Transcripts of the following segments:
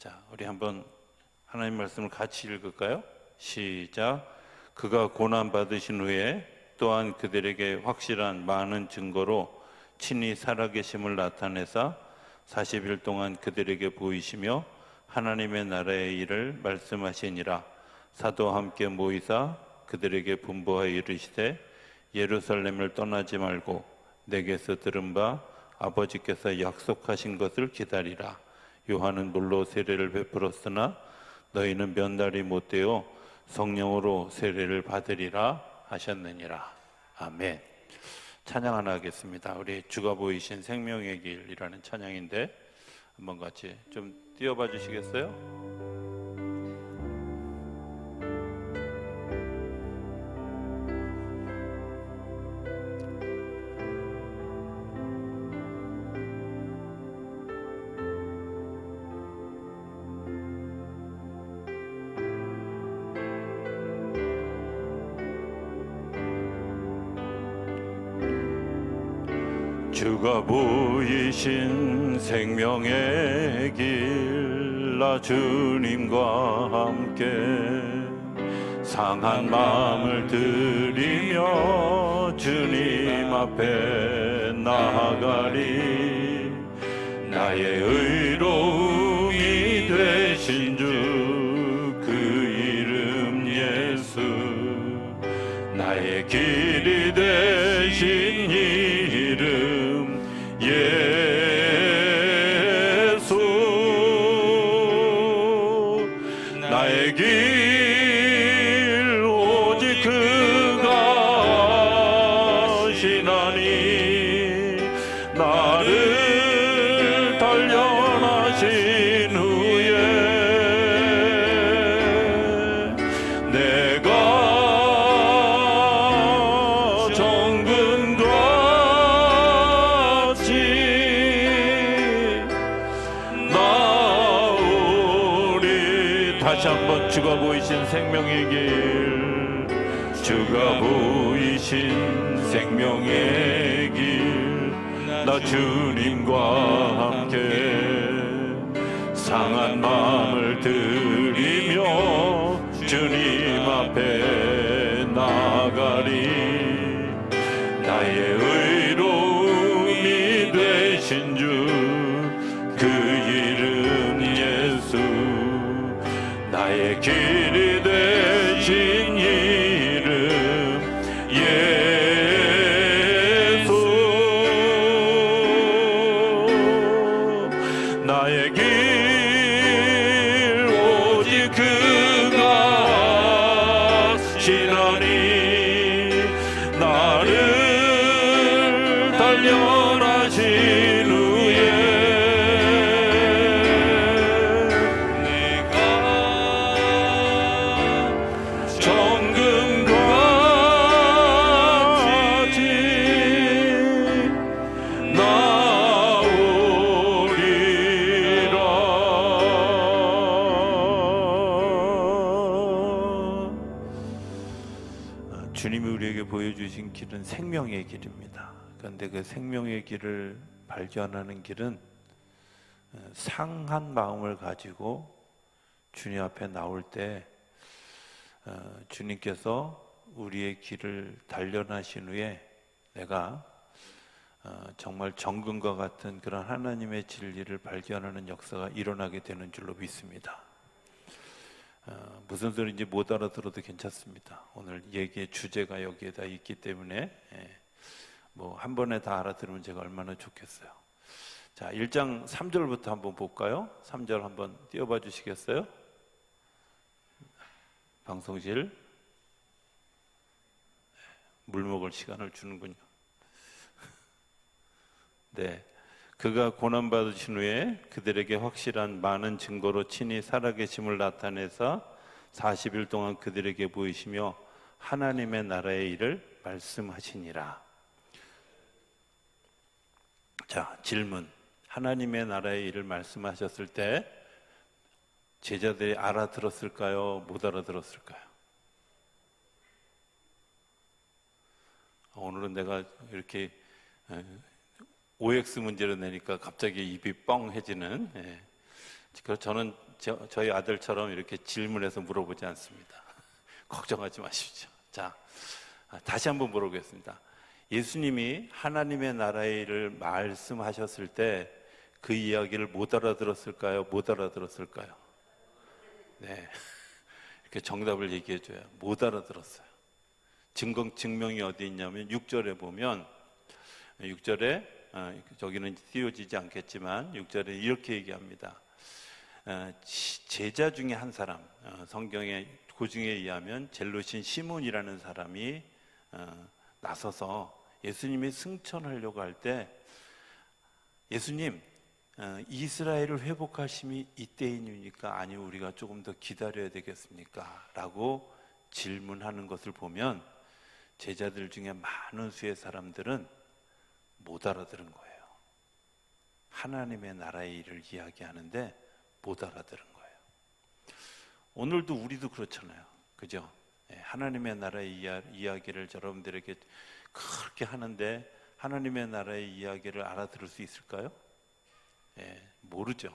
자, 우리 한번 하나님 말씀을 같이 읽을까요? 시작. 그가 고난 받으신 후에 또한 그들에게 확실한 많은 증거로 친히 살아계심을 나타내사 40일 동안 그들에게 보이시며 하나님의 나라의 일을 말씀하시니라. 사도와 함께 모이사 그들에게 분부하여 이르시되 예루살렘을 떠나지 말고 내게서 들은 바 아버지께서 약속하신 것을 기다리라. 요한은 물로 세례를 베풀었으나 너희는 면달이 못되어 성령으로 세례를 받으리라 하셨느니라. 아멘. 찬양 하나 하겠습니다. 우리 주가 보이신 생명의 길이라는 찬양인데 한번 같이 좀 띄워봐 주시겠어요? 주가 보이신 생명의 길, 나 주님과 함께 상한 마음을 들이며 주님 앞에 나아가리. 나의 의로움이 되신 주 그 이름 예수, 나의 길이 되신 이름 예수, 나의 길 오직 그가 시나니. 나를 단련하신 후에 내가 정금같이 나오리. 다시 한번 주가 보이신 생명의 길, 주가 보이신 생명의 길, 나 주님과 함께 상한 마음을 들이며 주님 앞에 나아가리. 나의 의로움이 되신 주 그 이름 예수, 나의 길이 되신 이름 예수, 나의 길 오직 그가 시나니. 나를 단련하신 후에 내가 정금같이 나오리라. 주님이 우리에게 보여주신 길은 생명의 길입니다. 그런데 그 생명의 길을 발견하는 길은 상한 마음을 가지고 주님 앞에 나올 때 주님께서 우리의 길을 단련하신 후에 내가 정말 정금과 같은 그런 하나님의 진리를 발견하는 역사가 일어나게 되는 줄로 믿습니다. 무슨 소리인지 못 알아들어도 괜찮습니다. 오늘 얘기의 주제가 여기에다 있기 때문에 뭐 한 번에 다 알아들으면 제가 얼마나 좋겠어요. 자, 1장 3절부터 한번 볼까요? 3절 한번 띄워봐 주시겠어요? 방송실 물 먹을 시간을 주는군요. 네, 그가 고난받으신 후에 그들에게 확실한 많은 증거로 친히 살아계심을 나타내사 40일 동안 그들에게 보이시며 하나님의 나라의 일을 말씀하시니라. 자, 질문. 하나님의 나라의 일을 말씀하셨을 때 제자들이 알아들었을까요? 못 알아들었을까요? 오늘은 내가 이렇게 OX 문제를 내니까 갑자기 입이 뻥해지는 그래서 저는 저희 아들처럼 이렇게 질문해서 물어보지 않습니다. 걱정하지 마십시오. 자, 다시 한번 물어보겠습니다. 예수님이 하나님의 나라의 일을 말씀하셨을 때 그 이야기를 못 알아들었을까요? 못 알아들었을까요? 네, 이렇게 정답을 얘기해 줘요. 못 알아들었어요. 증명이 어디 있냐면 6절에 보면 6절에 저기는 띄워지지 않겠지만 6절에 이렇게 얘기합니다. 제자 중에 한 사람, 성경의 고증에 의하면 젤로신 시몬이라는 사람이 나서서 예수님이 승천하려고 할 때 예수님, 이스라엘을 회복하심이 이때이니까 아니 우리가 조금 더 기다려야 되겠습니까? 라고 질문하는 것을 보면 제자들 중에 많은 수의 사람들은 못 알아들은 거예요. 하나님의 나라의 일을 이야기하는데 못 알아들은 거예요. 오늘도 우리도 그렇잖아요. 그죠? 하나님의 나라의 이야기를 여러분들에게 그렇게 하는데 하나님의 나라의 이야기를 알아들을 수 있을까요? 모르죠.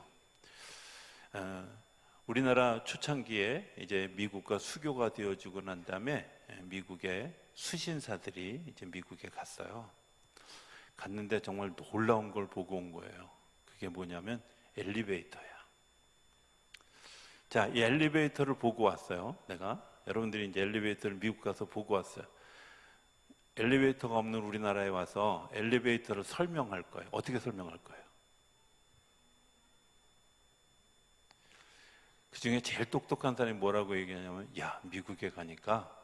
우리나라 초창기에 이제 미국과 수교가 되어지고 난 다음에 미국의 수신사들이 이제 미국에 갔어요. 갔는데 정말 놀라운 걸 보고 온 거예요. 그게 뭐냐면 엘리베이터야. 자, 이 엘리베이터를 보고 왔어요. 여러분들이 이제 엘리베이터를 미국 가서 보고 왔어요. 엘리베이터가 없는 우리나라에 와서 엘리베이터를 설명할 거예요. 어떻게 설명할 거예요? 그 중에 제일 똑똑한 사람이 뭐라고 얘기하냐면, 야, 미국에 가니까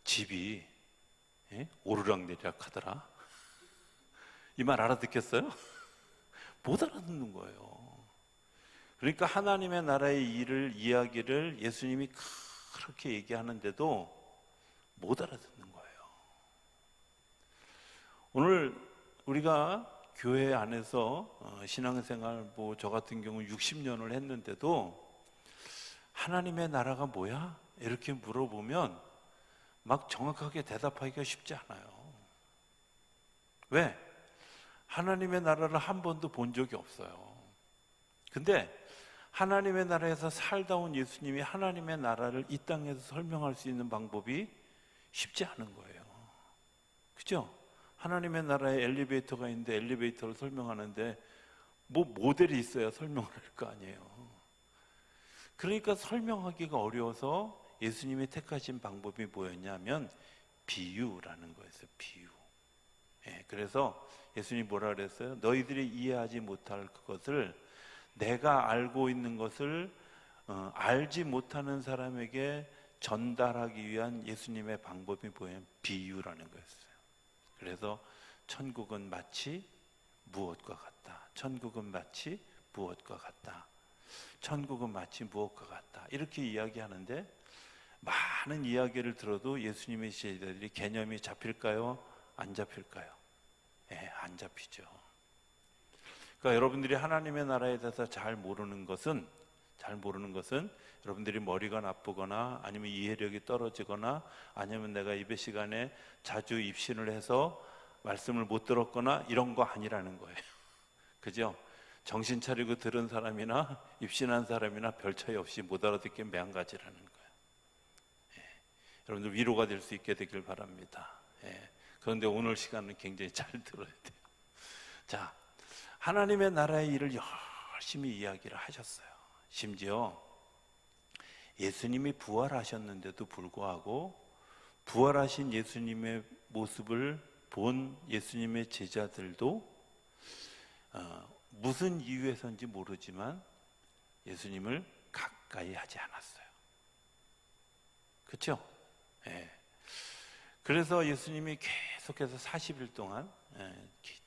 집이 오르락내리락 하더라. 이 말 알아듣겠어요? 못 알아듣는 거예요. 그러니까 하나님의 나라의 이야기를 예수님이 그렇게 얘기하는데도 못 알아듣는 거예요. 오늘 우리가 교회 안에서 신앙생활 저 같은 경우 60년을 했는데도 하나님의 나라가 뭐야? 이렇게 물어보면 막 정확하게 대답하기가 쉽지 않아요. 왜? 하나님의 나라를 한 번도 본 적이 없어요. 근데 하나님의 나라에서 살다 온 예수님이 하나님의 나라를 이 땅에서 설명할 수 있는 방법이 쉽지 않은 거예요. 그죠? 하나님의 나라에 엘리베이터가 있는데 엘리베이터를 설명하는데 모델이 있어야 설명을 할 거 아니에요. 그러니까 설명하기가 어려워서 예수님이 택하신 방법이 뭐였냐면 비유라는 거였어요. 비유. 그래서 예수님이 뭐라 그랬어요? 너희들이 이해하지 못할 그것을 내가 알고 있는 것을 알지 못하는 사람에게 전달하기 위한 예수님의 방법이 뭐예요? 비유라는 거였어요. 그래서 천국은 마치 무엇과 같다. 천국은 마치 무엇과 같다. 천국은 마치 무엇과 같다. 이렇게 이야기하는데 많은 이야기를 들어도 예수님의 제자들이 개념이 잡힐까요? 안 잡힐까요? 안 잡히죠. 그러니까 여러분들이 하나님의 나라에 대해서 잘 모르는 것은 여러분들이 머리가 나쁘거나 아니면 이해력이 떨어지거나 아니면 내가 예배 시간에 자주 입신을 해서 말씀을 못 들었거나 이런 거 아니라는 거예요. 그죠? 정신 차리고 들은 사람이나 입신한 사람이나 별 차이 없이 못 알아듣게 매한가지라는 거예요. 여러분들 위로가 될 수 있게 되길 바랍니다. 그런데 오늘 시간은 굉장히 잘 들어야 돼요. 자, 하나님의 나라의 일을 열심히 이야기를 하셨어요. 심지어 예수님이 부활하셨는데도 불구하고 부활하신 예수님의 모습을 본 예수님의 제자들도 무슨 이유에서인지 모르지만 예수님을 가까이 하지 않았어요. 그렇죠? 그래서 예수님이 계속해서 40일 동안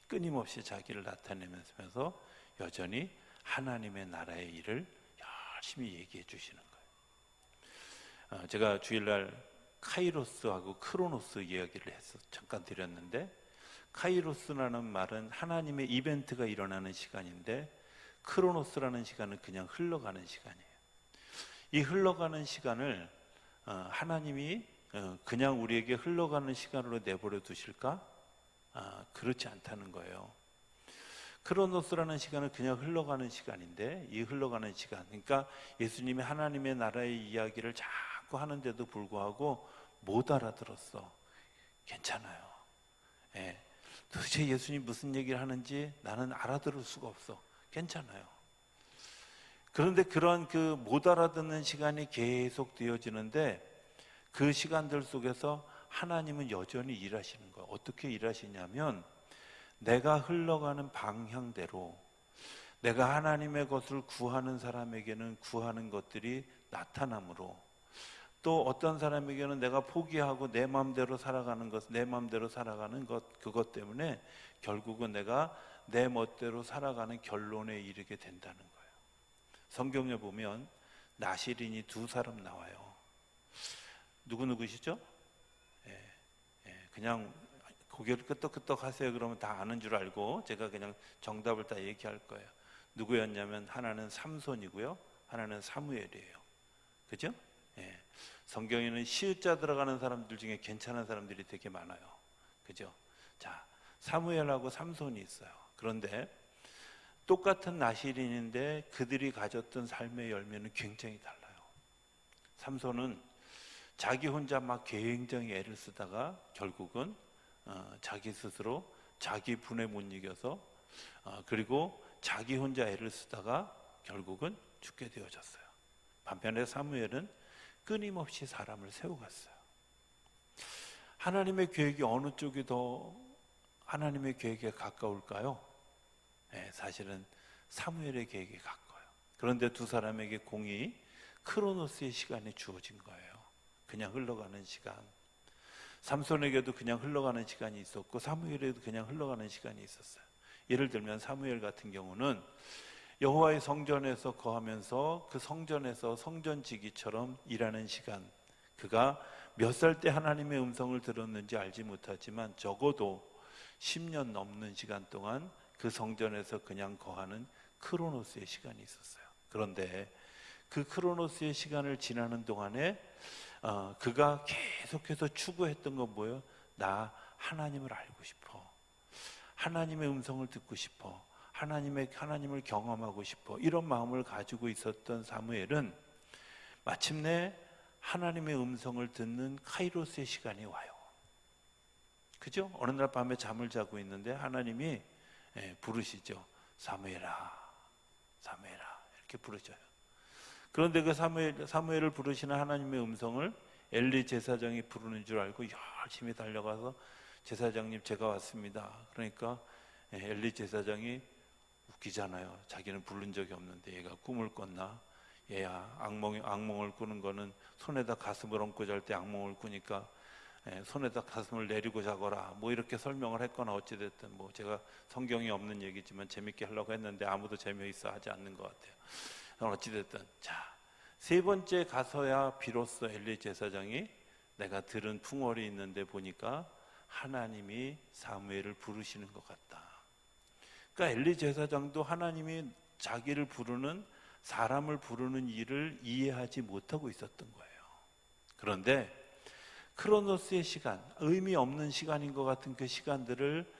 끊임없이 자기를 나타내면서 여전히 하나님의 나라의 일을 열심히 얘기해 주시는 거예요. 제가 주일날 카이로스하고 크로노스 이야기를 해서 잠깐 드렸는데, 카이로스라는 말은 하나님의 이벤트가 일어나는 시간인데 크로노스라는 시간은 그냥 흘러가는 시간이에요. 이 흘러가는 시간을 하나님이 그냥 우리에게 흘러가는 시간으로 내버려 두실까? 그렇지 않다는 거예요. 크로노스라는 시간은 그냥 흘러가는 시간인데, 이 흘러가는 시간, 그러니까 예수님이 하나님의 나라의 이야기를 자꾸 하는데도 불구하고 못 알아들었어. 괜찮아요. 예. 도대체 예수님 무슨 얘기를 하는지 나는 알아들을 수가 없어. 괜찮아요. 그런데 그런 그 못 알아듣는 시간이 계속 되어지는데, 그 시간들 속에서 하나님은 여전히 일하시는 거예요. 어떻게 일하시냐면, 내가 흘러가는 방향대로 내가 하나님의 것을 구하는 사람에게는 구하는 것들이 나타남으로, 또 어떤 사람에게는 내가 포기하고 내 마음대로 살아가는 것, 내 마음대로 살아가는 것, 그것 때문에 결국은 내가 내 멋대로 살아가는 결론에 이르게 된다는 거예요. 성경에 보면 나시린이 두 사람 나와요. 누구시죠? 그냥 고개를 끄덕끄덕 하세요. 그러면 다 아는 줄 알고 제가 그냥 정답을 다 얘기할 거예요. 누구였냐면 하나는 삼손이고요, 하나는 사무엘이에요. 그죠? 성경에는 시읒자 들어가는 사람들 중에 괜찮은 사람들이 되게 많아요. 그죠? 자, 사무엘하고 삼손이 있어요. 그런데 똑같은 나시린인데 그들이 가졌던 삶의 열매는 굉장히 달라요. 삼손은 자기 혼자 막 굉장히 애를 쓰다가 결국은 자기 스스로 자기 분에 못 이겨서 그리고 자기 혼자 애를 쓰다가 결국은 죽게 되어졌어요. 반면에 사무엘은 끊임없이 사람을 세워갔어요. 하나님의 계획이 어느 쪽이 더 하나님의 계획에 가까울까요? 사실은 사무엘의 계획에 가까워요. 그런데 두 사람에게 공이 크로노스의 시간이 주어진 거예요. 그냥 흘러가는 시간. 삼손에게도 그냥 흘러가는 시간이 있었고 사무엘에도 그냥 흘러가는 시간이 있었어요. 예를 들면 사무엘 같은 경우는 여호와의 성전에서 거하면서 그 성전에서 성전지기처럼 일하는 시간, 그가 몇 살 때 하나님의 음성을 들었는지 알지 못하지만 적어도 10년 넘는 시간 동안 그 성전에서 그냥 거하는 크로노스의 시간이 있었어요. 그런데 그 크로노스의 시간을 지나는 동안에 그가 계속해서 추구했던 건 뭐예요? 나 하나님을 알고 싶어. 하나님의 음성을 듣고 싶어. 하나님을 경험하고 싶어. 이런 마음을 가지고 있었던 사무엘은 마침내 하나님의 음성을 듣는 카이로스의 시간이 와요. 그죠? 어느 날 밤에 잠을 자고 있는데 하나님이 부르시죠. 사무엘아, 사무엘아 이렇게 부르셔요. 그런데 그 사무엘을 부르시는 하나님의 음성을 엘리 제사장이 부르는 줄 알고 열심히 달려가서 제사장님 제가 왔습니다. 그러니까 엘리 제사장이 웃기잖아요. 자기는 부른 적이 없는데 얘가 꿈을 꿨나? 얘야 악몽을 꾸는 거는 손에다 가슴을 얹고 잘 때 악몽을 꾸니까 손에다 가슴을 내리고 자거라 뭐 이렇게 설명을 했거나 어찌됐든 뭐 제가 성경이 없는 얘기지만 재밌게 하려고 했는데 아무도 재미있어 하지 않는 것 같아요. 어찌됐든 자, 세 번째 가서야 비로소 엘리 제사장이 내가 들은 풍월이 있는데 보니까 하나님이 사무엘을 부르시는 것 같다. 그러니까 엘리 제사장도 하나님이 자기를 부르는, 사람을 부르는 일을 이해하지 못하고 있었던 거예요. 그런데 크로노스의 시간, 의미 없는 시간인 것 같은 그 시간들을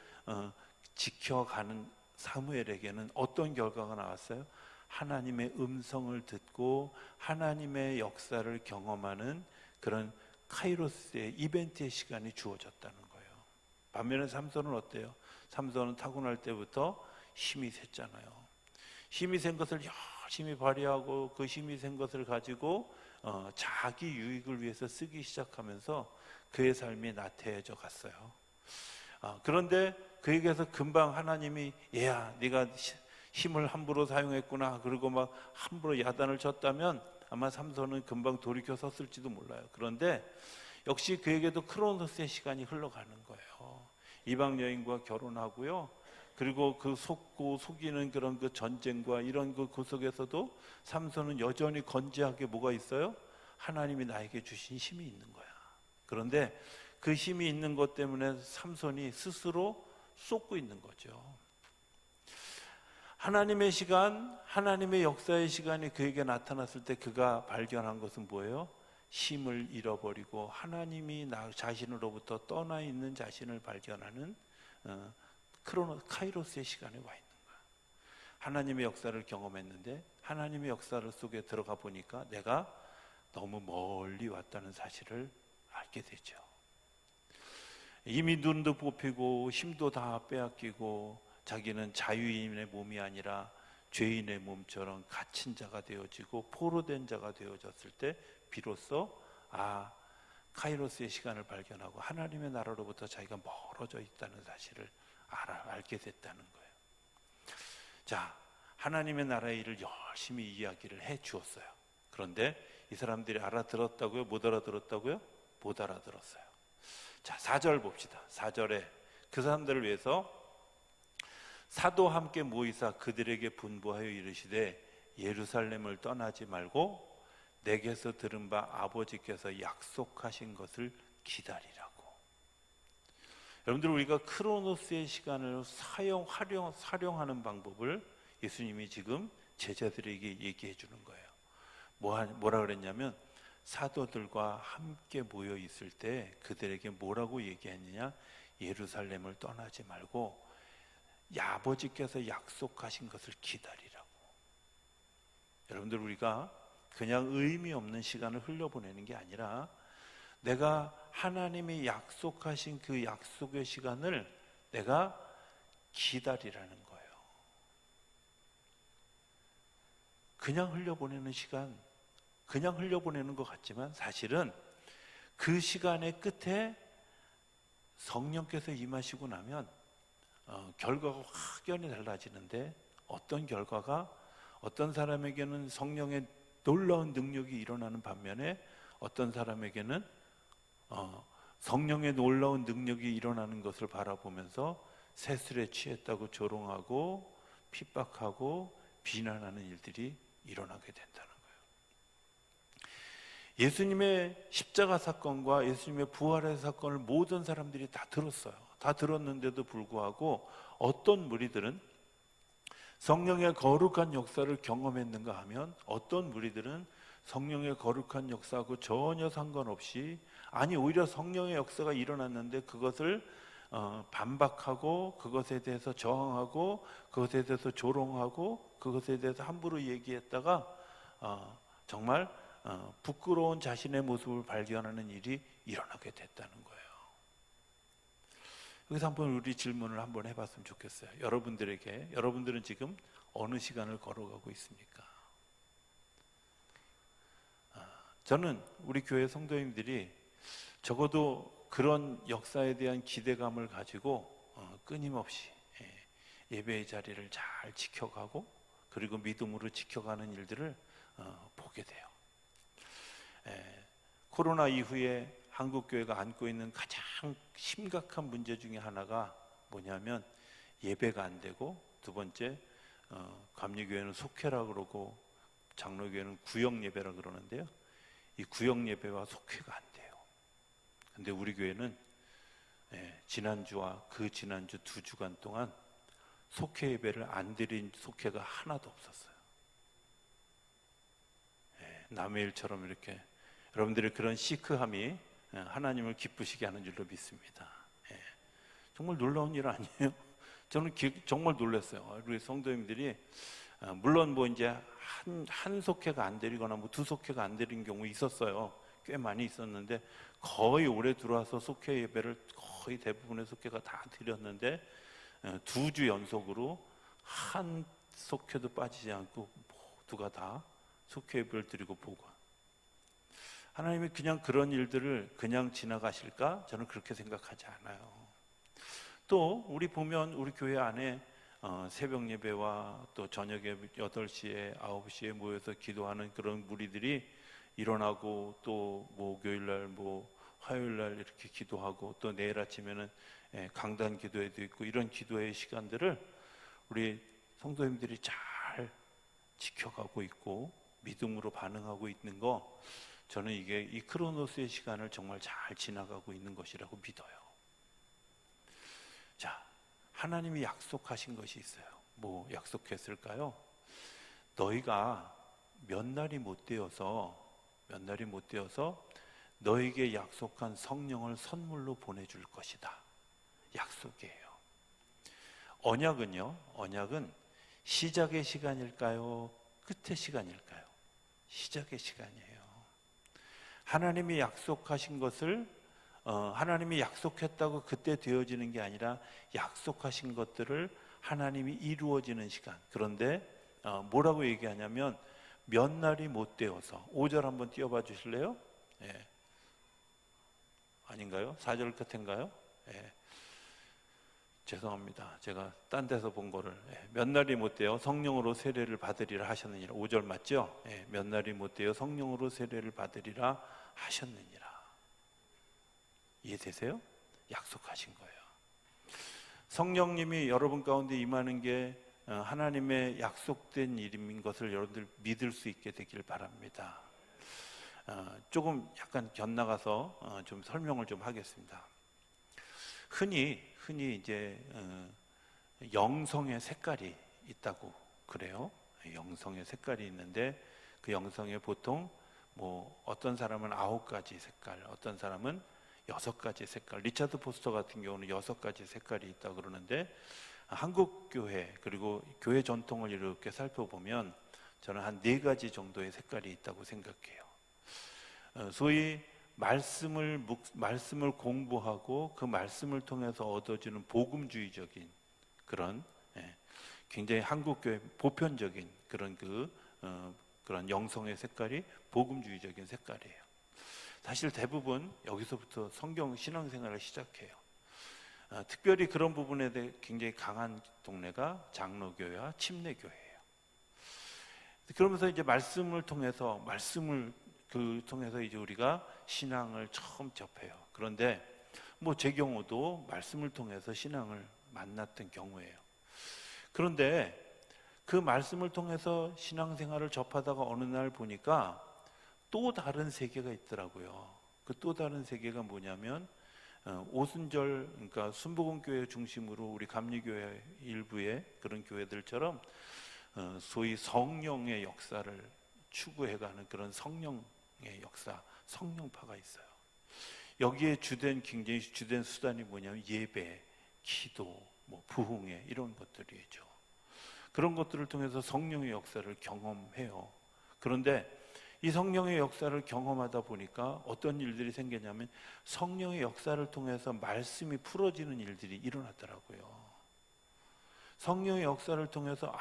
지켜가는 사무엘에게는 어떤 결과가 나왔어요? 하나님의 음성을 듣고 하나님의 역사를 경험하는 그런 카이로스의 이벤트의 시간이 주어졌다는 거예요. 반면에 삼손은 어때요? 삼손은 타고날 때부터 힘이 셌잖아요. 힘이 센 것을 열심히 발휘하고 그 힘이 센 것을 가지고 자기 유익을 위해서 쓰기 시작하면서 그의 삶이 나태해져 갔어요. 그런데 그에게서 금방 하나님이 얘야 네가 힘을 함부로 사용했구나 그리고 막 함부로 야단을 쳤다면 아마 삼손은 금방 돌이켜 섰을지도 몰라요. 그런데 역시 그에게도 크로노스의 시간이 흘러가는 거예요. 이방 여인과 결혼하고요. 그리고 그 속이는 그런 그 전쟁과 이런 그 속에서도 삼손은 여전히 건재하게 뭐가 있어요? 하나님이 나에게 주신 힘이 있는 거야. 그런데 그 힘이 있는 것 때문에 삼손이 스스로 쏟고 있는 거죠. 하나님의 시간, 하나님의 역사의 시간이 그에게 나타났을 때 그가 발견한 것은 뭐예요? 힘을 잃어버리고 하나님이 나 자신으로부터 떠나 있는 자신을 발견하는 카이로스의 시간에 와 있는 거야. 하나님의 역사를 경험했는데 하나님의 역사 속에 들어가 보니까 내가 너무 멀리 왔다는 사실을 알게 되죠. 이미 눈도 뽑히고 힘도 다 빼앗기고 자기는 자유인의 몸이 아니라 죄인의 몸처럼 갇힌 자가 되어지고 포로된 자가 되어졌을 때 비로소 카이로스의 시간을 발견하고 하나님의 나라로부터 자기가 멀어져 있다는 사실을 알게 됐다는 거예요. 자, 하나님의 나라의 일을 열심히 이야기를 해 주었어요. 그런데 이 사람들이 알아들었다고요? 못 알아들었다고요? 못 알아들었어요. 자, 4절 봅시다. 4절에 그 사람들을 위해서 사도와 함께 모이사 그들에게 분부하여 이르시되 예루살렘을 떠나지 말고 내게서 들은 바 아버지께서 약속하신 것을 기다리라고. 여러분들, 우리가 크로노스의 시간을 활용하는 방법을 예수님이 지금 제자들에게 얘기해 주는 거예요. 뭐라 그랬냐면 사도들과 함께 모여 있을 때 그들에게 뭐라고 얘기했느냐? 예루살렘을 떠나지 말고 아버지께서 약속하신 것을 기다리라고. 여러분들, 우리가 그냥 의미 없는 시간을 흘려보내는 게 아니라 내가 하나님이 약속하신 그 약속의 시간을 내가 기다리라는 거예요. 그냥 흘려보내는 시간, 그냥 흘려보내는 것 같지만 사실은 그 시간의 끝에 성령께서 임하시고 나면 결과가 확연히 달라지는데, 어떤 결과가, 어떤 사람에게는 성령의 놀라운 능력이 일어나는 반면에 어떤 사람에게는 성령의 놀라운 능력이 일어나는 것을 바라보면서 세술에 취했다고 조롱하고 핍박하고 비난하는 일들이 일어나게 된다는 거예요. 예수님의 십자가 사건과 예수님의 부활의 사건을 모든 사람들이 다 들었어요. 다 들었는데도 불구하고 어떤 무리들은 성령의 거룩한 역사를 경험했는가 하면 어떤 무리들은 성령의 거룩한 역사하고 전혀 상관없이, 아니 오히려 성령의 역사가 일어났는데 그것을 반박하고 그것에 대해서 저항하고 그것에 대해서 조롱하고 그것에 대해서 함부로 얘기했다가 정말 부끄러운 자신의 모습을 발견하는 일이 일어나게 됐다는 거예요. 여기서 한번 우리 질문을 한번 해봤으면 좋겠어요. 여러분들은 지금 어느 시간을 걸어가고 있습니까? 저는 우리 교회 성도님들이 적어도 그런 역사에 대한 기대감을 가지고 끊임없이 예배의 자리를 잘 지켜가고 그리고 믿음으로 지켜가는 일들을 보게 돼요. 코로나 이후에 한국교회가 안고 있는 가장 심각한 문제 중에 하나가 뭐냐면 예배가 안 되고, 두 번째 감리교회는 속회라고 그러고 장로교회는 구역예배라고 그러는데요, 이 구역예배와 속회가 안 돼요. 근데 우리 교회는 지난주와 그 지난주 2주간 동안 속회 예배를 안 드린 속회가 하나도 없었어요. 남의 일처럼 이렇게 여러분들의 그런 시크함이 하나님을 기쁘시게 하는 줄로 믿습니다. 정말 놀라운 일 아니에요? 저는 정말 놀랐어요. 우리 성도님들이 물론 뭐 이제 한 속회가 안 드리거나 뭐 2속회가 안 드린 경우 있었어요. 꽤 많이 있었는데 거의 올해 들어와서 속회 예배를 거의 대부분의 속회가 다 드렸는데 2주 연속으로 한 속회도 빠지지 않고 모두가 다 속회 예배를 드리고 보고. 하나님이 그냥 그런 일들을 그냥 지나가실까? 저는 그렇게 생각하지 않아요. 또 우리 보면 우리 교회 안에 새벽 예배와 또 저녁에 8시에 9시에 모여서 기도하는 그런 무리들이 일어나고, 또 목요일날 화요일날 이렇게 기도하고, 또 내일 아침에는 강단 기도회도 있고, 이런 기도의 시간들을 우리 성도님들이 잘 지켜가고 있고 믿음으로 반응하고 있는 거, 저는 이게 이 크로노스의 시간을 정말 잘 지나가고 있는 것이라고 믿어요. 자, 하나님이 약속하신 것이 있어요. 뭐 약속했을까요? 너희가 몇 날이 못 되어서 너에게 약속한 성령을 선물로 보내줄 것이다. 약속이에요. 언약은 시작의 시간일까요? 끝의 시간일까요? 시작의 시간이에요. 하나님이 약속하신 것을 하나님이 약속했다고 그때 되어지는 게 아니라 약속하신 것들을 하나님이 이루어지는 시간. 그런데 뭐라고 얘기하냐면 몇 날이 못 되어서 5절 한번 띄워봐 주실래요? 예. 아닌가요? 4절 끝인가요? 예. 죄송합니다. 제가 딴 데서 본 거를 몇 날이 못 되어 성령으로 세례를 받으리라 하셨느니라. 5절 맞죠? 몇 날이 못 되어 성령으로 세례를 받으리라 하셨느니라. 이해되세요? 약속하신 거예요. 성령님이 여러분 가운데 임하는 게 하나님의 약속된 일인 것을 여러분들 믿을 수 있게 되길 바랍니다. 조금 약간 곁나가서 좀 설명을 좀 하겠습니다. 흔히 이제 영성의 색깔이 있다고 그래요. 영성의 색깔이 있는데 그 영성에 보통 뭐 어떤 사람은 9가지 색깔, 어떤 사람은 6가지 색깔, 리차드 포스터 같은 경우는 6가지 색깔이 있다고 그러는데 한국 교회 그리고 교회 전통을 이렇게 살펴보면 저는 한 4가지 정도의 색깔이 있다고 생각해요. 소위 말씀을 공부하고 그 말씀을 통해서 얻어지는 복음주의적인 그런 굉장히 한국 교회 보편적인 그런 영성의 색깔이 복음주의적인 색깔이에요. 사실 대부분 여기서부터 성경 신앙생활을 시작해요. 특별히 그런 부분에 대해 굉장히 강한 동네가 장로교회와 침례교회예요. 그러면서 이제 말씀을 통해서 이제 우리가 신앙을 처음 접해요. 그런데 뭐 제 경우도 말씀을 통해서 신앙을 만났던 경우예요. 그런데 그 말씀을 통해서 신앙생활을 접하다가 어느 날 보니까 또 다른 세계가 있더라고요. 그 또 다른 세계가 뭐냐면 오순절, 그러니까 순복음교회 중심으로 우리 감리교회 일부의 그런 교회들처럼 소위 성령의 역사를 추구해가는 그런 성령의 역사, 성령파가 있어요. 여기에 굉장히 주된 수단이 뭐냐면 예배, 기도, 뭐 부흥회 이런 것들이죠. 그런 것들을 통해서 성령의 역사를 경험해요. 그런데 이 성령의 역사를 경험하다 보니까 어떤 일들이 생기냐면 성령의 역사를 통해서 말씀이 풀어지는 일들이 일어났더라고요. 성령의 역사를 통해서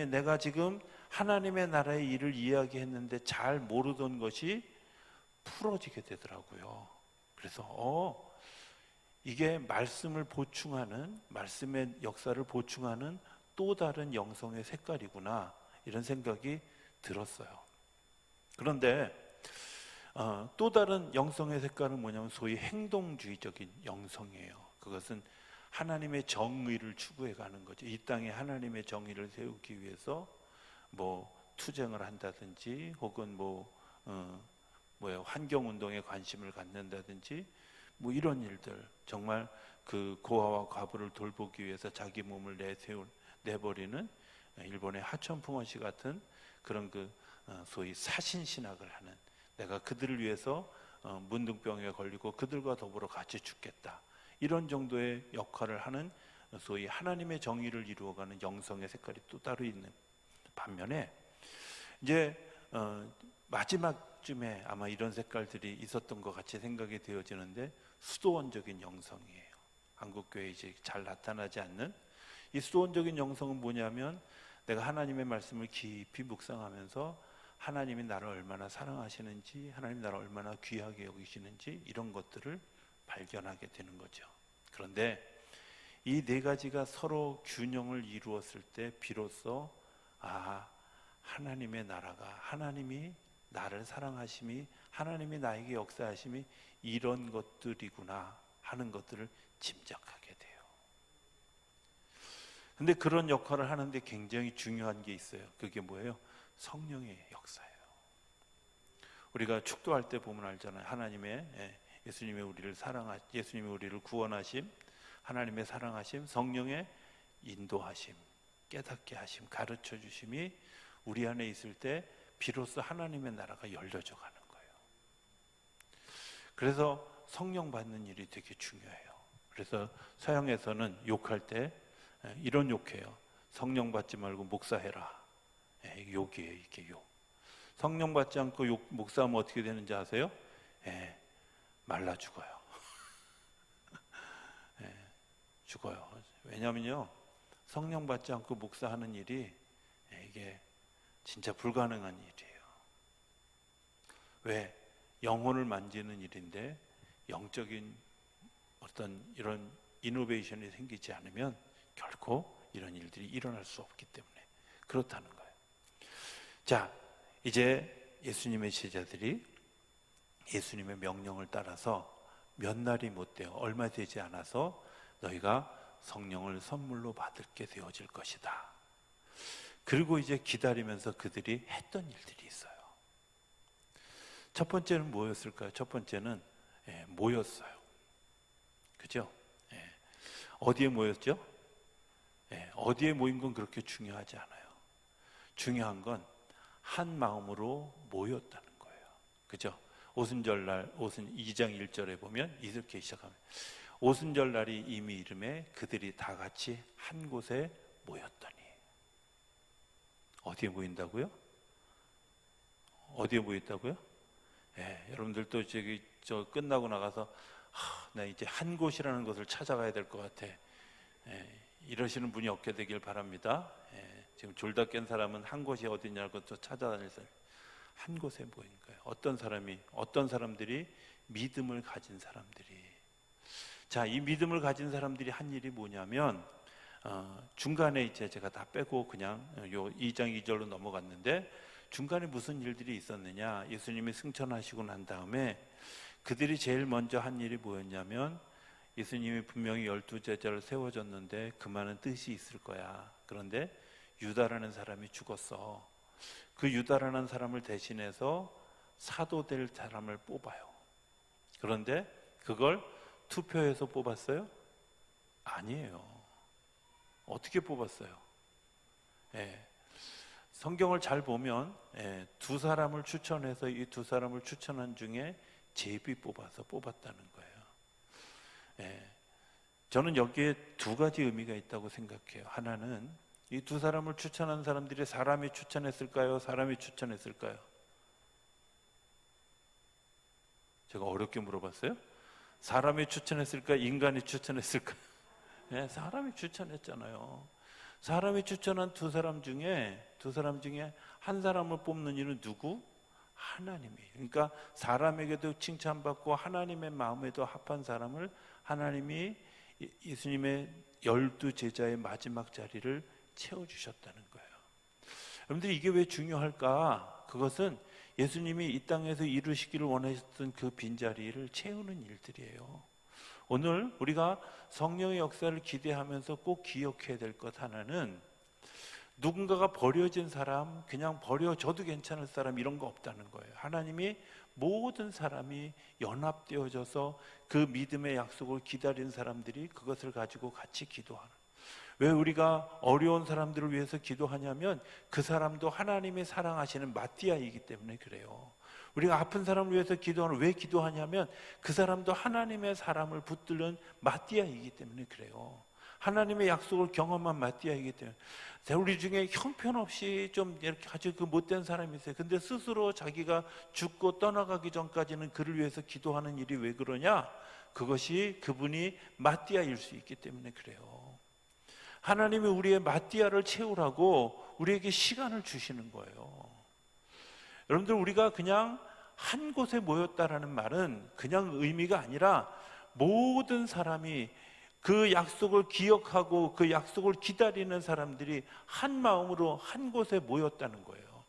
내가 지금 하나님의 나라의 일을 이야기했는데 잘 모르던 것이 풀어지게 되더라고요. 그래서 이게 말씀을 보충하는, 말씀의 역사를 보충하는 또 다른 영성의 색깔이구나 이런 생각이 들었어요. 그런데 또 다른 영성의 색깔은 뭐냐면 소위 행동주의적인 영성이에요. 그것은 하나님의 정의를 추구해 가는 거죠. 이 땅에 하나님의 정의를 세우기 위해서 뭐 투쟁을 한다든지 혹은 환경운동에 관심을 갖는다든지 뭐 이런 일들, 정말 그 고아와 과부를 돌보기 위해서 자기 몸을 내버리는 일본의 하천풍원씨 같은 그런 소위 사신신학을 하는, 내가 그들을 위해서 문둥병에 걸리고 그들과 더불어 같이 죽겠다 이런 정도의 역할을 하는 소위 하나님의 정의를 이루어가는 영성의 색깔이 또 따로 있는 반면에 이제 마지막쯤에 아마 이런 색깔들이 있었던 것 같이 생각이 되어지는데 수도원적인 영성이에요. 한국교회에 이제 잘 나타나지 않는 이 수도원적인 영성은 뭐냐면 내가 하나님의 말씀을 깊이 묵상하면서 하나님이 나를 얼마나 사랑하시는지, 하나님이 나를 얼마나 귀하게 여기시는지 이런 것들을 발견하게 되는 거죠. 그런데 이 4가지가 서로 균형을 이루었을 때 비로소 하나님의 나라가, 하나님이 나를 사랑하심이, 하나님이 나에게 역사하심이 이런 것들이구나 하는 것들을 짐작하게 돼요. 근데 그런 역할을 하는데 굉장히 중요한 게 있어요. 그게 뭐예요? 성령의 역사예요. 우리가 축도할 때 보면 알잖아요. 예수님의 우리를 구원하심, 하나님의 사랑하심, 성령의 인도하심, 깨닫게 하심, 가르쳐 주심이 우리 안에 있을 때 비로소 하나님의 나라가 열려져 가는 거예요. 그래서 성령 받는 일이 되게 중요해요. 그래서 서양에서는 욕할 때 이런 욕해요. 성령 받지 말고 목사해라. 이게 욕이에요. 이게 욕. 성령 받지 않고 목사하면 어떻게 되는지 아세요? 말라 죽어요. 죽어요. 왜냐면요, 성령 받지 않고 목사하는 일이 이게 진짜 불가능한 일이에요. 왜? 영혼을 만지는 일인데 영적인 어떤 이런 이노베이션이 생기지 않으면 결코 이런 일들이 일어날 수 없기 때문에 그렇다는 거예요. 자, 이제 예수님의 제자들이 예수님의 명령을 따라서 몇 날이 못 돼요. 얼마 되지 않아서 너희가 성령을 선물로 받게 되어질 것이다. 그리고 이제 기다리면서 그들이 했던 일들이 있어요. 첫 번째는 뭐였을까요? 첫 번째는 모였어요. 그죠? 어디에 모였죠? 어디에 모인 건 그렇게 중요하지 않아요. 중요한 건 한 마음으로 모였다는 거예요. 그죠? 오순절날, 2장 1절에 보면 이렇게 시작합니다. 오순절날이 이미 이름에 그들이 다 같이 한 곳에 모였더니. 어디에 모인다고요? 어디에 모였다고요? 여러분들도 저 끝나고 나가서 나 이제 한 곳이라는 것을 찾아가야 될 것 같아. 이러시는 분이 없게 되길 바랍니다. 지금 졸다 깬 사람은 한 곳이 어디냐고 또 찾아다니면서 한 곳에 모인 거예요. 어떤 사람들이 믿음을 가진 사람들이. 자, 이 믿음을 가진 사람들이 한 일이 뭐냐면 중간에 이제 제가 다 빼고 그냥 요 2장 2절로 넘어갔는데 중간에 무슨 일들이 있었느냐. 예수님이 승천하시고 난 다음에 그들이 제일 먼저 한 일이 뭐였냐면 예수님이 분명히 12제자를 세워줬는데 그만한 뜻이 있을 거야. 그런데 유다라는 사람이 죽었어. 그 유다라는 사람을 대신해서 사도 될 사람을 뽑아요. 그런데 그걸 투표해서 뽑았어요? 아니에요. 어떻게 뽑았어요? 성경을 잘 보면 두 사람을 추천해서 이 두 사람을 추천한 중에 제비 뽑아서 뽑았다는 거예요. 저는 여기에 두 가지 의미가 있다고 생각해요. 하나는 이 두 사람을 추천한 사람들이 사람이 추천했을까요? 사람이 추천했을까요? 제가 어렵게 물어봤어요? 사람이 추천했을까? 인간이 추천했을까? 사람이 추천했잖아요. 사람이 추천한 두 사람 중에 한 사람을 뽑는 이는 누구? 하나님이. 그러니까 사람에게도 칭찬받고 하나님의 마음에도 합한 사람을 하나님이 예수님의 12제자의 마지막 자리를 채워주셨다는 거예요. 여러분들이 이게 왜 중요할까? 그것은 예수님이 이 땅에서 이루시기를 원하셨던 그 빈자리를 채우는 일들이에요. 오늘 우리가 성령의 역사를 기대하면서 꼭 기억해야 될 것 하나는 누군가가 버려진 사람, 그냥 버려져도 괜찮을 사람 이런 거 없다는 거예요. 하나님이 모든 사람이 연합되어져서 그 믿음의 약속을 기다린 사람들이 그것을 가지고 같이 기도하는. 왜 우리가 어려운 사람들을 위해서 기도하냐면 그 사람도 하나님이 사랑하시는 마띠아이기 때문에 그래요. 우리가 아픈 사람을 위해서 왜 기도하냐면 그 사람도 하나님의 사람을 붙드는 마띠아이기 때문에 그래요. 하나님의 약속을 경험한 마띠아이기 때문에. 우리 중에 형편없이 좀 이렇게 아주 그 못된 사람이 있어요. 근데 스스로 자기가 죽고 떠나가기 전까지는 그를 위해서 기도하는 일이 왜 그러냐? 그것이 그분이 마띠아일 수 있기 때문에 그래요. 하나님이 우리의 마띠아를 채우라고 우리에게 시간을 주시는 거예요. 여러분들, 우리가 그냥 한 곳에 모였다라는 말은 그냥 의미가 아니라 모든 사람이 그 약속을 기억하고 그 약속을 기다리는 사람들이 한 마음으로 한 곳에 모였다는 거예요.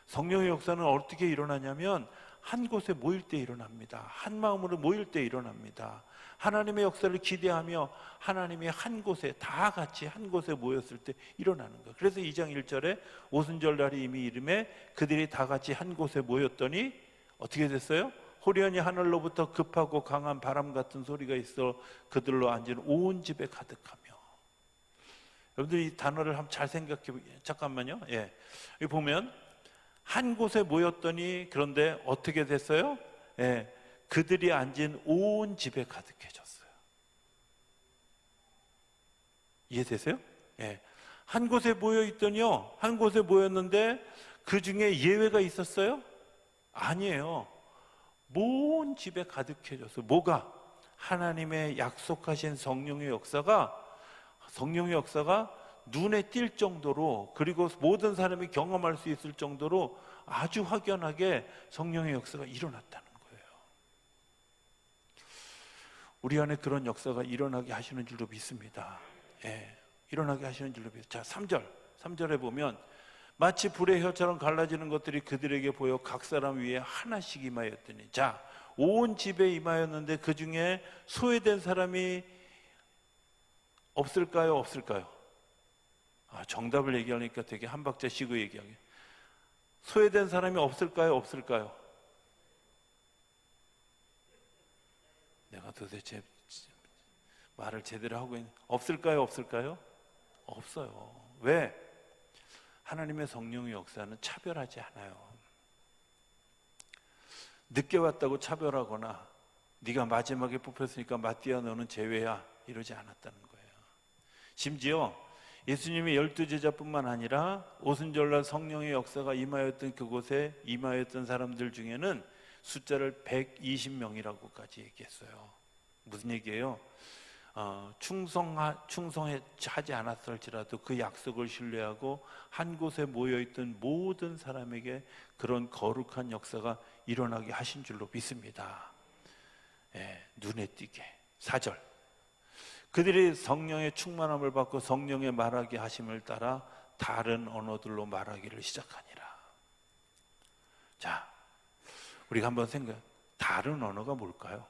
성령의 역사는 어떻게 일어나냐면 한 곳에 모일 때 일어납니다. 한 마음으로 모일 때 일어납니다. 하나님의 역사를 기대하며 하나님이 한 곳에 다 같이 한 곳에 모였을 때 일어나는 거예요. 그래서 2장 1절에 오순절날이 이미 이름에 그들이 다 같이 한 곳에 모였더니 어떻게 됐어요? 호련히 하늘로부터 급하고 강한 바람 같은 소리가 있어 그들로 앉은 온 집에 가득하며. 여러분들 이 단어를 한번 잘 생각해 보세요. 잠깐만요. 여기 보면 한 곳에 모였더니 그런데 어떻게 됐어요? 그들이 앉은 온 집에 가득해졌어요. 이해되세요? 한 곳에 모여 있더니요, 한 곳에 모였는데 그 중에 예외가 있었어요? 아니에요. 모든 집에 가득해져서 뭐가? 하나님의 약속하신 성령의 역사가 눈에 띌 정도로, 그리고 모든 사람이 경험할 수 있을 정도로 아주 확연하게 성령의 역사가 일어났다는 거예요. 우리 안에 그런 역사가 일어나게 하시는 줄로 믿습니다. 예, 일어나게 하시는 줄로 믿습니다. 자, 3절에 보면 마치 불의 혀처럼 갈라지는 것들이 그들에게 보여 각 사람 위에 하나씩 임하였더니, 자, 온 집에 임하였는데 그 중에 소외된 사람이 없을까요? 없을까요? 정답을 얘기하니까 되게 한 박자 쉬고 얘기하게. 소외된 사람이 없을까요? 없을까요? 내가 도대체 말을 제대로 하고 있는, 없을까요? 없을까요? 없어요. 왜? 하나님의 성령의 역사는 차별하지 않아요. 늦게 왔다고 차별하거나 네가 마지막에 뽑혔으니까 마띠아 너는 제외야, 이러지 않았다는 거예요. 심지어 예수님의 12제자뿐만 아니라 오순절날 성령의 역사가 임하였던 그곳에 임하였던 사람들 중에는 숫자를 120명이라고까지 얘기했어요. 무슨 얘기예요? 충성하지 않았을지라도 그 약속을 신뢰하고 한 곳에 모여있던 모든 사람에게 그런 거룩한 역사가 일어나게 하신 줄로 믿습니다. 예, 눈에 띄게. 4절, 그들이 성령의 충만함을 받고 성령의 말하게 하심을 따라 다른 언어들로 말하기를 시작하니라. 자, 우리가 한번 다른 언어가 뭘까요?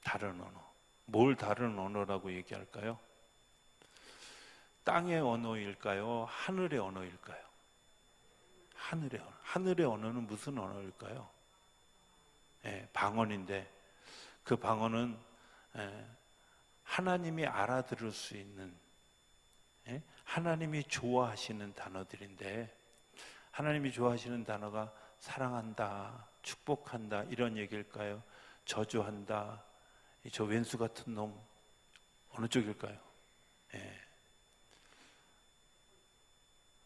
다른 언어. 뭘 다른 언어라고 얘기할까요? 땅의 언어일까요? 하늘의 언어일까요? 하늘의 언어. 하늘의 언어는 무슨 언어일까요? 예, 방언인데 그 방언은 하나님이 알아들을 수 있는, 하나님이 좋아하시는 단어들인데, 하나님이 좋아하시는 단어가 사랑한다, 축복한다 이런 얘기일까요? 저주한다, 저 왼수 같은 놈, 어느 쪽일까요?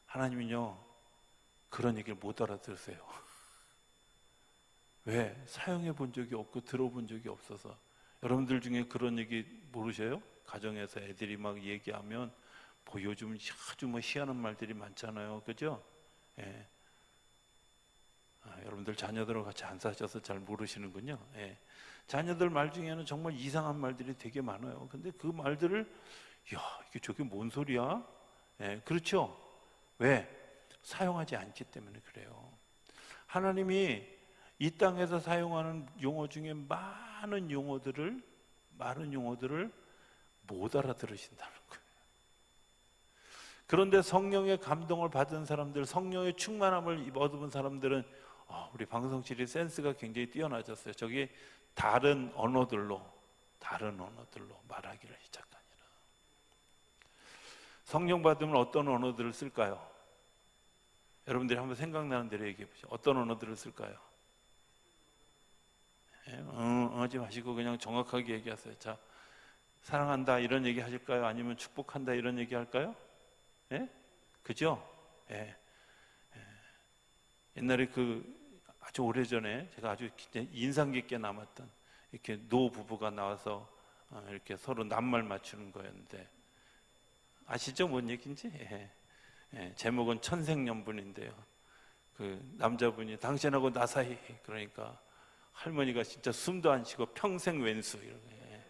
하나님은요 그런 얘기를 못 알아들으세요. 왜? 사용해 본 적이 없고 들어본 적이 없어서. 여러분들 중에 그런 얘기 모르셔요? 가정에서 애들이 막 얘기하면 요즘 아주 희한한 말들이 많잖아요, 그죠? 예. 여러분들 자녀들하고 같이 안 사셔서 잘 모르시는군요. 예. 자녀들 말 중에는 정말 이상한 말들이 되게 많아요. 근데 그 말들을 저게 뭔 소리야? 예, 그렇죠? 왜? 사용하지 않기 때문에 그래요. 하나님이 이 땅에서 사용하는 용어 중에 많은 용어들을 못 알아들으신다는 거예요. 그런데 성령의 감동을 받은 사람들, 성령의 충만함을 얻은 사람들은 우리 방송실이 센스가 굉장히 뛰어나졌어요. 저기 다른 언어들로 말하기를 시작하니라. 성령 받으면 어떤 언어들을 쓸까요? 여러분들이 한번 생각나는 대로 얘기해 보시죠. 어떤 언어들을 쓸까요? 하지 마시고 그냥 정확하게 얘기하세요. 자, 사랑한다 이런 얘기 하실까요? 아니면 축복한다 이런 얘기 할까요? 예? 그죠? 예. 옛날에 아주 오래전에 제가 아주 인상 깊게 남았던 이렇게 노 부부가 나와서 이렇게 서로 낱말 맞추는 거였는데, 아시죠? 뭔 얘기인지? 예. 제목은 천생연분인데요. 그 남자분이 당신하고 나 사이, 그러니까 할머니가 진짜 숨도 안 쉬고 평생 왼수 이런 거예요.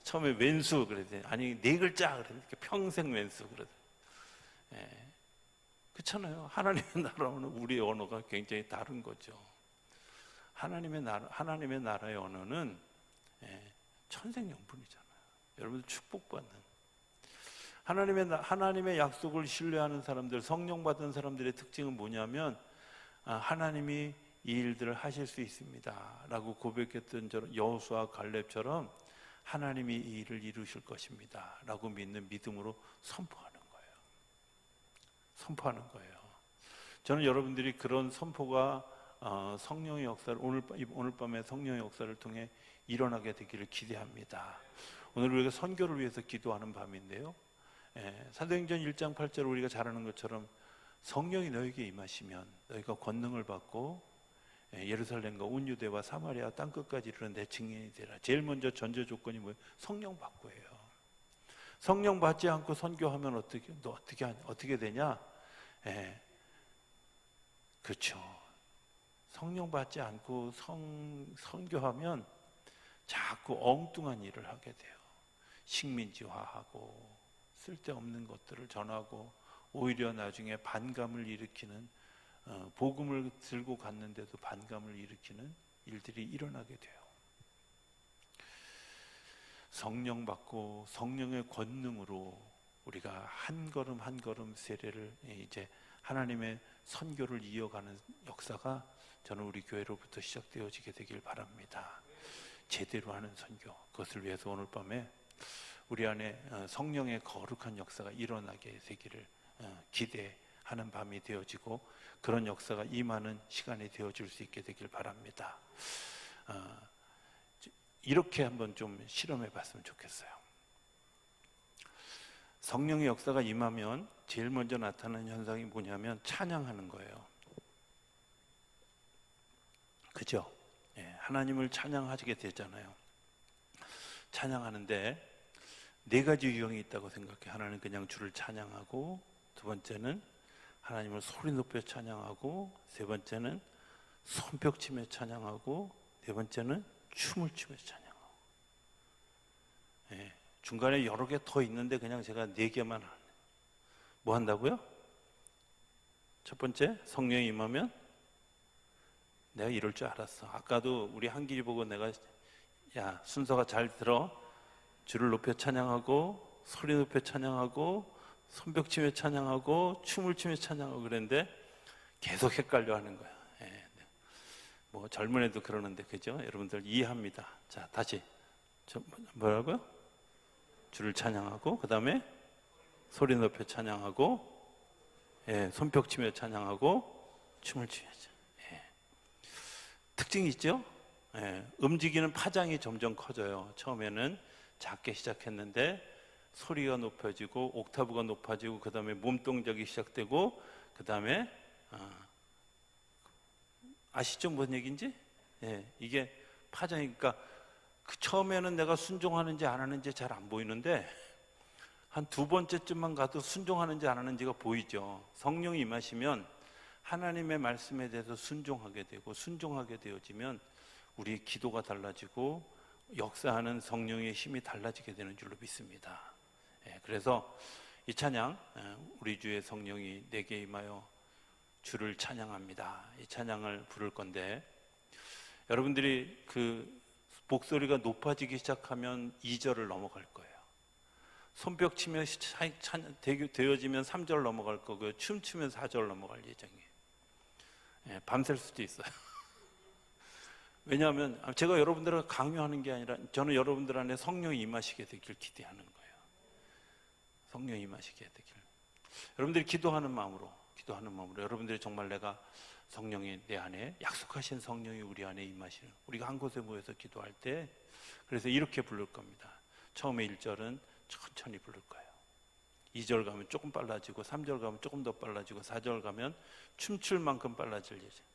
처음에 왼수 그랬더니 아니 4글자 그랬더니 평생 왼수 그러더라고요. 그렇잖아요. 하나님의 나라는 우리의 언어가 굉장히 다른 거죠. 하나님의 나라의 언어는 천생연분이잖아요. 여러분들 축복받는, 하나님의 약속을 신뢰하는 사람들, 성령 받은 사람들의 특징은 뭐냐면 하나님이 이 일들을 하실 수 있습니다 라고 고백했던 여호수아 갈렙처럼 하나님이 이 일을 이루실 것입니다 라고 믿는 믿음으로 선포하는 거예요. 저는 여러분들이 그런 선포가 성령의 역사를 오늘 밤에 성령의 역사를 통해 일어나게 되기를 기대합니다. 오늘 우리가 선교를 위해서 기도하는 밤인데요, 사도행전 1장 8절 우리가 잘 아는 것처럼 성령이 너에게 임하시면 너희가 권능을 받고 예루살렘과 온 유대와 사마리아 땅끝까지 이르는 내 증인이 되라. 제일 먼저 전제 조건이 뭐예요? 성령 받고 해요. 성령 받지 않고 선교하면 어떻게 되냐? 그렇죠. 성령 받지 않고 선교하면 자꾸 엉뚱한 일을 하게 돼요. 식민지화하고 쓸데없는 것들을 전하고 오히려 나중에 반감을 일으키는, 복음을 들고 갔는데도 반감을 일으키는 일들이 일어나게 돼요. 성령 받고 성령의 권능으로 우리가 한 걸음 한 걸음 세례를 이제 하나님의 선교를 이어가는 역사가 저는 우리 교회로부터 시작되어지게 되길 바랍니다. 제대로 하는 선교, 그것을 위해서 오늘 밤에 우리 안에 성령의 거룩한 역사가 일어나게 되기를 기대하는 밤이 되어지고 그런 역사가 임하는 시간이 되어질 수 있게 되길 바랍니다. 이렇게 한번 좀 실험해 봤으면 좋겠어요. 성령의 역사가 임하면 제일 먼저 나타나는 현상이 뭐냐면 찬양하는 거예요. 그죠? 하나님을 찬양하게 되잖아요. 찬양하는데 네 가지 유형이 있다고 생각해. 하나는 그냥 주를 찬양하고, 두 번째는 하나님을 소리 높여 찬양하고, 세 번째는 손뼉치며 찬양하고, 네 번째는 춤을 추며 찬양하고. 중간에 여러 개 더 있는데 그냥 제가 네 개만 하네요. 뭐 한다고요? 첫 번째, 성령이 임하면 내가 이럴 줄 알았어. 아까도 우리 한길이 보고 내가 야 순서가 잘 들어. 주를 높여 찬양하고 소리 높여 찬양하고 손뼉치며 찬양하고 춤을 추며 찬양하고 그랬는데 계속 헷갈려 하는 거야. 뭐 젊은 애도 그러는데 그죠? 여러분들 이해합니다. 자 다시 뭐라고요? 주를 찬양하고 그 다음에 소리 높여 찬양하고 손뼉치며 찬양하고 춤을 추며 특징이 있죠? 움직이는 파장이 점점 커져요. 처음에는 작게 시작했는데 소리가 높아지고 옥타브가 높아지고 그 다음에 몸동작이 시작되고 그 다음에 아시죠? 뭔 얘기인지? 이게 파장이니까 처음에는 내가 순종하는지 안 하는지 잘 안 보이는데 한 두 번째쯤만 가도 순종하는지 안 하는지가 보이죠. 성령이 임하시면 하나님의 말씀에 대해서 순종하게 되고 순종하게 되어지면 우리의 기도가 달라지고 역사하는 성령의 힘이 달라지게 되는 줄로 믿습니다. 그래서 이 찬양, 우리 주의 성령이 내게 임하여 주를 찬양합니다. 이 찬양을 부를 건데 여러분들이 그 목소리가 높아지기 시작하면 2절을 넘어갈 거예요. 손뼉 치며 되어지면 3절 넘어갈 거고요. 춤추면 4절 넘어갈 예정이에요. 밤샐 수도 있어요. 왜냐하면 제가 여러분들과 강요하는 게 아니라 저는 여러분들 안에 성령이 임하시게 되길 기대하는 거예요. 성령이 임하시게 되길. 여러분들이 기도하는 마음으로 여러분들이 정말 내가 성령이 내 안에 약속하신 성령이 우리 안에 임하시는, 우리가 한 곳에 모여서 기도할 때 그래서 이렇게 부를 겁니다. 처음에 1절은 천천히 부를 거예요. 2절 가면 조금 빨라지고 3절 가면 조금 더 빨라지고 4절 가면 춤출 만큼 빨라질 예정.